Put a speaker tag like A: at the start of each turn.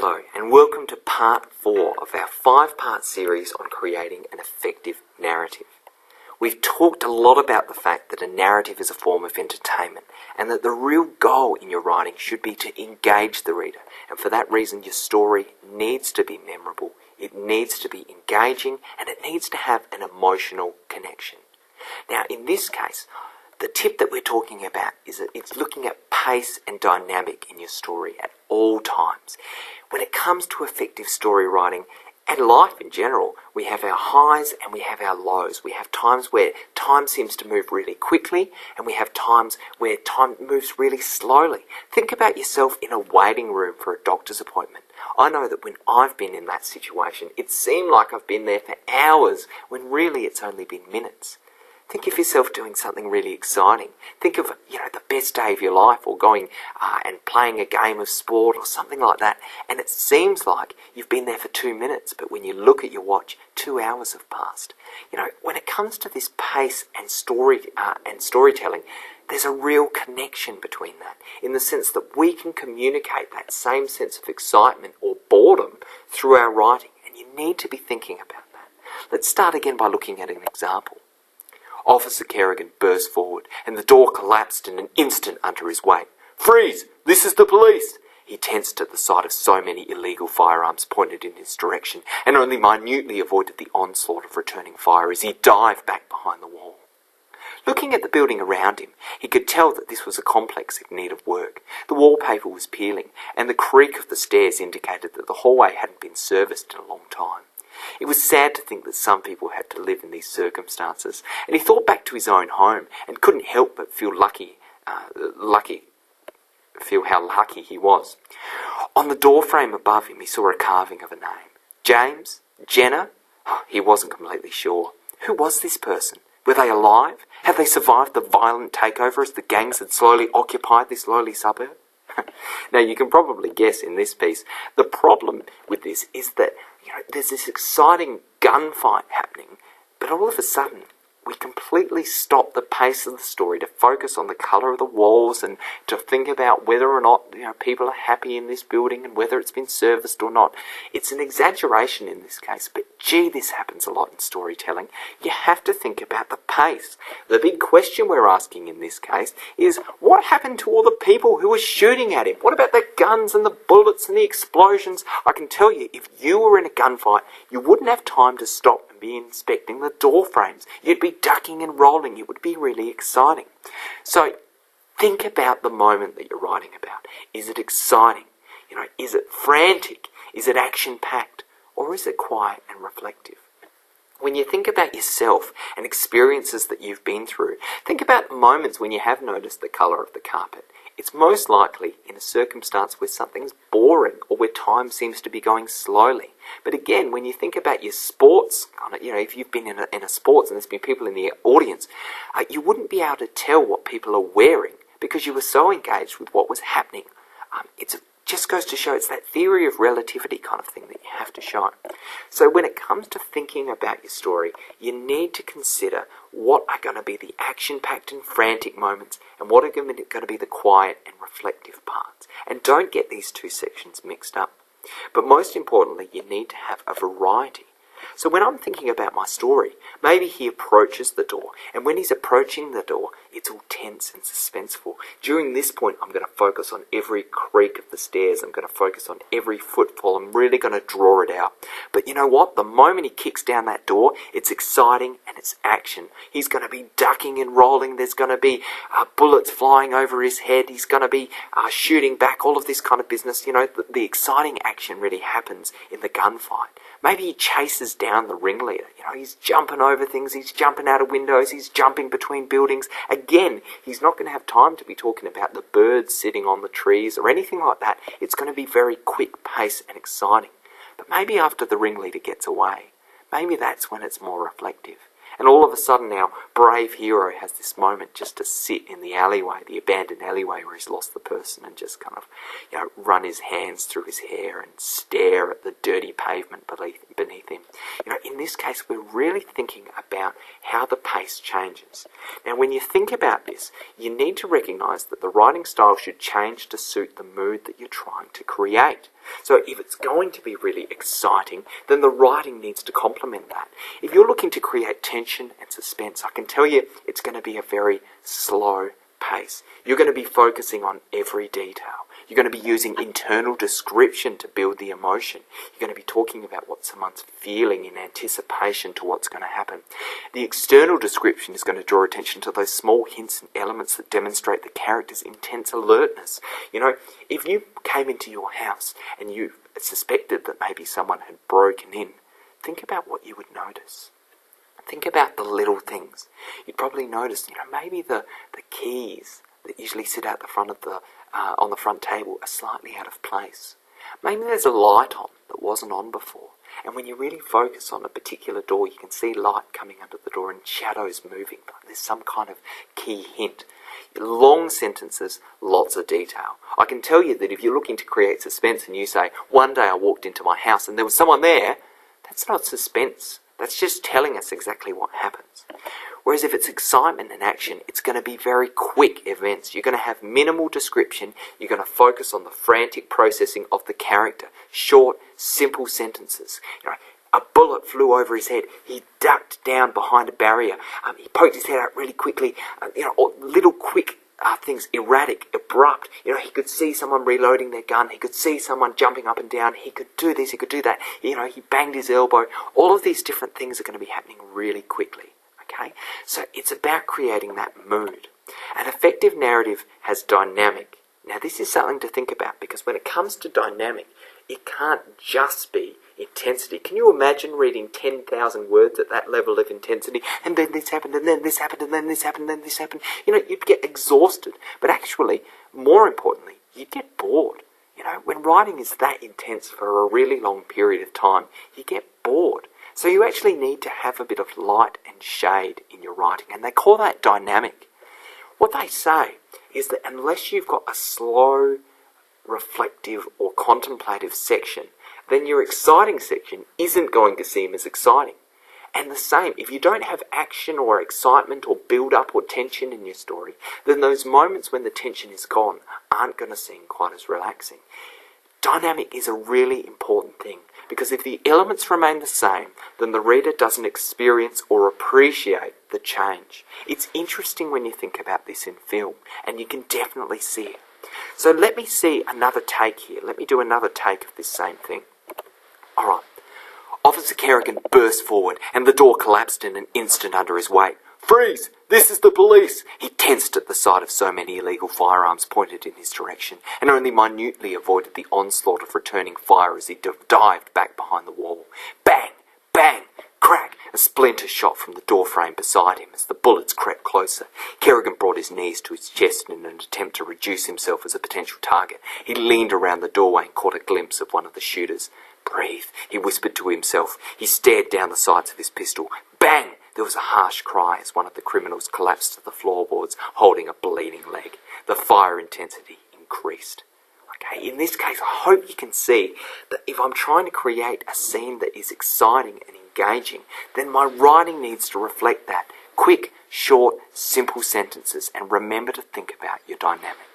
A: Hello and welcome to part 4 of our 5-part series on creating an effective narrative. We've talked a lot about the fact that a narrative is a form of entertainment and that the real goal in your writing should be to engage the reader, and for that reason your story needs to be memorable, it needs to be engaging, and it needs to have an emotional connection. Now in this case, the tip that we're talking about is that it's looking at pace and dynamic in your story at all times. When it comes to effective story writing and life in general, we have our highs and we have our lows. We have times where time seems to move really quickly, and we have times where time moves really slowly. Think about yourself in a waiting room for a doctor's appointment. I know that when I've been in that situation, it seemed like I've been there for hours when really it's only been minutes. Think of yourself doing something really exciting. Think of, the best day of your life, or going and playing a game of sport or something like that. And it seems like you've been there for 2 minutes, but when you look at your watch, 2 hours have passed. When it comes to this pace and storytelling, there's a real connection between that, in the sense that we can communicate that same sense of excitement or boredom through our writing, and you need to be thinking about that. Let's start again by looking at an example. Officer Kerrigan burst forward, and the door collapsed in an instant under his weight. "Freeze! This is the police!" He tensed at the sight of so many illegal firearms pointed in his direction, and only minutely avoided the onslaught of returning fire as he dived back behind the wall. Looking at the building around him, he could tell that this was a complex in need of work. The wallpaper was peeling, and the creak of the stairs indicated that the hallway hadn't been serviced in a long time. It was sad to think that some people had to live in these circumstances, and he thought back to his own home and couldn't help but feel how lucky he was. On the doorframe above him, he saw a carving of a name. James? Jenna? He wasn't completely sure. Who was this person? Were they alive? Had they survived the violent takeover as the gangs had slowly occupied this lowly suburb? Now, you can probably guess in this piece, the problem with this is that there's this exciting gunfight happening, but all of a sudden we completely stop the pace of the story to focus on the colour of the walls and to think about whether or not people are happy in this building and whether it's been serviced or not. It's an exaggeration in this case, but gee, this happens a lot in storytelling. You have to think about the pace. The big question we're asking in this case is, what happened to all the people who were shooting at him? What about the guns and the bullets and the explosions? I can tell you, if you were in a gunfight, you wouldn't have time to stop and be inspecting the door frames. You'd be ducking and rolling. It would be really exciting. So think about the moment that you're writing about. Is it exciting? Is it frantic? Is it action-packed? Or is it quiet and reflective? When you think about yourself and experiences that you've been through, think about moments when you have noticed the colour of the carpet. It's most likely in a circumstance where something's boring or where time seems to be going slowly. But again, when you think about your sports, if you've been in a sports and there's been people in the audience, you wouldn't be able to tell what people are wearing because you were so engaged with what was happening. It just goes to show it's that theory of relativity kind of thing that you have to show. So when it comes to thinking about your story, you need to consider what are going to be the action-packed and frantic moments and what are going to be the quiet and reflective parts. And don't get these two sections mixed up. But most importantly, you need to have a variety. So when I'm thinking about my story, maybe he approaches the door, and when he's approaching the door, it's all tense and suspenseful. During this point, I'm going to focus on every creak of the stairs. I'm going to focus on every footfall. I'm really going to draw it out. But you know what? The moment he kicks down that door, it's exciting and it's action. He's going to be ducking and rolling. There's going to be bullets flying over his head. He's going to be shooting back, all of this kind of business. The exciting action really happens in the gunfight. Maybe he chases down the ringleader. He's jumping over things, he's jumping out of windows, he's jumping between buildings. Again, he's not going to have time to be talking about the birds sitting on the trees or anything like that. It's going to be very quick pace and exciting. But maybe after the ringleader gets away, maybe that's when it's more reflective. And all of a sudden our brave hero has this moment just to sit in the alleyway, the abandoned alleyway where he's lost the person, and just kind of, run his hands through his hair and stare at the dirty pavement beneath him. In this case, we're really thinking about how the pace changes. Now, when you think about this, you need to recognise that the writing style should change to suit the mood that you're trying to create. So if it's going to be really exciting, then the writing needs to complement that. If you're looking to create tension and suspense, I can tell you it's going to be a very slow pace. You're going to be focusing on every detail. You're going to be using internal description to build the emotion. You're going to be talking about what someone's feeling in anticipation to what's going to happen. The external description is going to draw attention to those small hints and elements that demonstrate the character's intense alertness. If you came into your house and you suspected that maybe someone had broken in, think about what you would notice. Think about the little things. You'd probably notice, maybe the keys that usually sit out the front of on the front table are slightly out of place. Maybe there's a light on that wasn't on before. And when you really focus on a particular door, you can see light coming under the door and shadows moving. There's some kind of key hint. Long sentences, lots of detail. I can tell you that if you're looking to create suspense and you say, one day I walked into my house and there was someone there, that's not suspense. That's just telling us exactly what happens. Whereas if it's excitement and action, it's going to be very quick events. You're going to have minimal description. You're going to focus on the frantic processing of the character. Short, simple sentences. A bullet flew over his head. He ducked down behind a barrier. He poked his head out really quickly. Little quick things, erratic, abrupt. He could see someone reloading their gun. He could see someone jumping up and down. He could do this, he could do that. He banged his elbow. All of these different things are going to be happening really quickly. Okay? So it's about creating that mood. An effective narrative has dynamic. Now this is something to think about, because when it comes to dynamic, it can't just be intensity. Can you imagine reading 10,000 words at that level of intensity, and then this happened, and then this happened, and then this happened, and then this happened? You'd get exhausted. But actually, more importantly, you'd get bored. When writing is that intense for a really long period of time, you get bored. So you actually need to have a bit of light and shade in your writing, and they call that dynamic. What they say is that unless you've got a slow, reflective or contemplative section, then your exciting section isn't going to seem as exciting. And the same, if you don't have action or excitement or build-up or tension in your story, then those moments when the tension is gone aren't going to seem quite as relaxing. Dynamic is a really important thing, because if the elements remain the same, then the reader doesn't experience or appreciate the change. It's interesting when you think about this in film, and you can definitely see it. So let me see another take here. Let me do another take of this same thing. Alright. Officer Kerrigan burst forward, and the door collapsed in an instant under his weight. "Freeze! This is the police!" He tensed at the sight of so many illegal firearms pointed in his direction, and only minutely avoided the onslaught of returning fire as he dived back behind the wall. Bang! Bang! Crack! A splinter shot from the doorframe beside him as the bullets crept closer. Kerrigan brought his knees to his chest in an attempt to reduce himself as a potential target. He leaned around the doorway and caught a glimpse of one of the shooters. "Breathe," he whispered to himself. He stared down the sights of his pistol. Bang! There was a harsh cry as one of the criminals collapsed to the floorboards, holding a bleeding leg. The fire intensity increased. Okay, in this case, I hope you can see that if I'm trying to create a scene that is exciting and engaging, then my writing needs to reflect that. Quick, short, simple sentences, and remember to think about your dynamic.